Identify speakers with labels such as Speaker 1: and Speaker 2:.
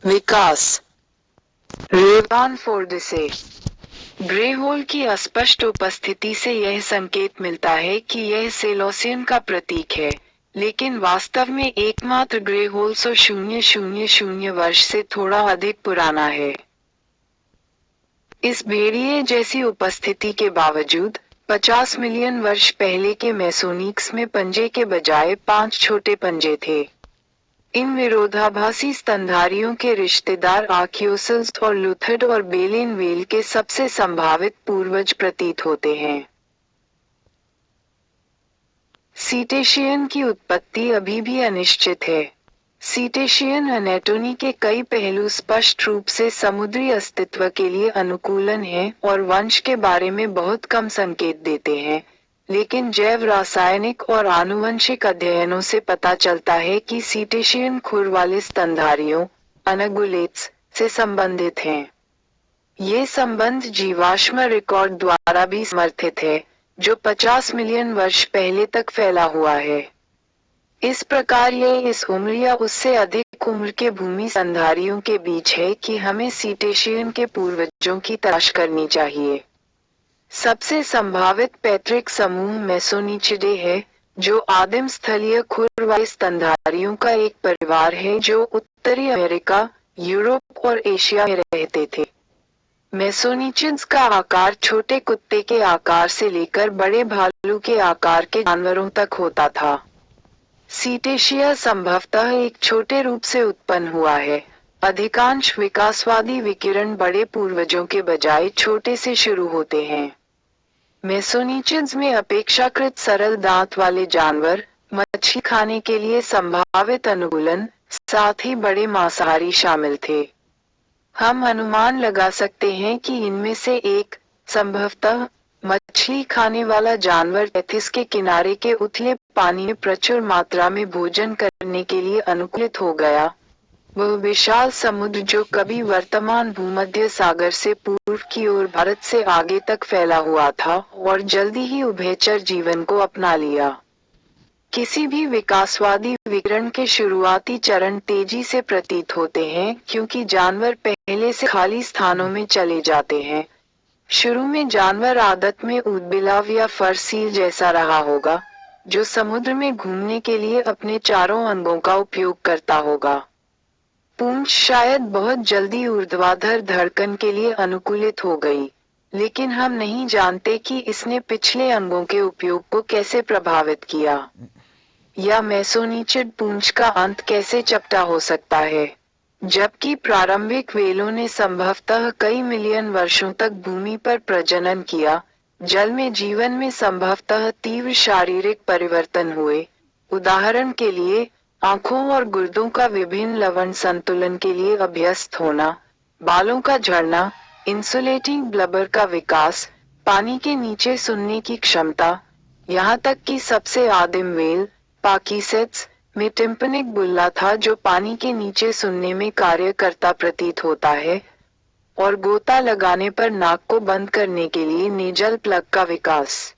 Speaker 1: विकास। रेवान फोर्डिसे। Grey whole की अस्पष्ट उपस्थिति से यह संकेत मिलता है कि यह सेलोसियन का प्रतीक है, लेकिन वास्तव में एकमात्र ग्रे होल 100,000 वर्ष से थोड़ा अधिक पुराना है। इस भेड़िए जैसी उपस्थिति के बावजूद 50 मिलियन वर्ष पहले के मेसोनिक्स में पंजे के बजाय 5 छोटे पंजे थे। इन विरोधाभासी स्तनधारियों के रिश्तेदार आर्कियोसल्स और लुथड और बेलेन व्हेल के सबसे संभावित पूर्वज प्रतीत होते हैं। सीटेशियन की उत्पत्ति अभी भी अनिश्चित है। सीटेशियन एनाटोमी के कई पहलू स्पष्ट रूप से समुद्री अस्तित्व के लिए अनुकूलन हैं और वंश के बारे में बहुत कम संकेत देते हैं, लेकिन जैव रासायनिक और आनुवंशिक अध्ययनों से पता चलता है कि सीटेशियन खुर वाले स्तनधारियों अनगुलेट्स से संबंधित हैं। ये संबंध जीवाश्म रिकॉर्ड द्वारा भी समर्थित है, जो 50 मिलियन वर्ष पहले तक फैला हुआ है। इस प्रकार यह इस उम्र या उससे अधिक उम्र के भूमि स्तनधारियों के बीच है कि हमें सीटेशियन के पूर्वजों की तलाश करनी चाहिए। सबसे संभावित पैतृक समूह मेसोनिचिडे है, जो आदिम स्थलीय खुर वाले स्तनधारियों का एक परिवार है जो उत्तरी अमेरिका, यूरोप और एशिया में रहते थे। मेसोनिचिड्स का आकार छोटे कुत्ते के आकार से लेकर बड़े भालू के आकार के जानवरों तक होता था। सीटेशिया संभवतः एक छोटे रूप से उत्पन्न हुआ है। अधिकांश विकासवादी विकिरण बड़े पूर्वजों के बजाय छोटे से शुरू होते हैं। मेसोनिचिड्स में अपेक्षाकृत सरल दांत वाले जानवर, मछली खाने के लिए संभावित अनुकूलन, साथ ही बड़े मांसाहारी शामिल थे। हम अनुमान लगा सकते हैं कि इनमें से एक, संभवतः मछली खाने वाला जानवर टेथिस के किनारे के उथले पानी में प्रचुर मात्रा में भोजन करने के लिए अनुकूलित हो गया। वह विशाल समुद्र जो कभी वर्तमान भूमध्य सागर से पूर्व की ओर भारत से आगे तक फैला हुआ था और जल्दी ही उभयचर जीवन को अपना लिया। किसी भी विकासवादी विकिरण के शुरुआती चरण तेजी से प्रतीत होते हैं क्योंकि जानवर पहले से खाली स्थानों में चले जाते हैं। शुरू में जानवर आदत में ऊदबिलाव या फर सील जैसा रहा होगा, जो समुद्र में घूमने के लिए अपने चारों अंगों का उपयोग करता होगा। पूंछ शायद बहुत जल्दी ऊर्ध्वाधर धड़कन के लिए अनुकूलित हो गई, लेकिन हम नहीं जानते कि इसने पिछले अंगों के उपयोग को कैसे प्रभावित किया, या मेसोनिचिड पूंछ का अंत कैसे चपटा हो सकता है। जबकि प्रारंभिक व्हेलों ने संभवतः कई मिलियन वर्षों तक भूमि पर प्रजनन किया, जल में जीवन में संभवतः तीव्र शारीरिक परिवर्तन हुए। उदाहरण के लिए, आंखों और गुर्दों का विभिन्न लवण संतुलन के लिए अभ्यस्त होना, बालों का झड़ना, इंसुलेटिंग ब्लबर का विकास, पानी के नीचे सुनने की क्षमता, यहाँ तक कि सबसे आदिम व्हेल, पाकीसेट्स, में टिम्पनिक बुल्ला था जो पानी के नीचे सुनने में कार्य करता प्रतीत होता है, और गोता लगाने पर नाक को बंद करने के लिए नेजल प्लग का विकास।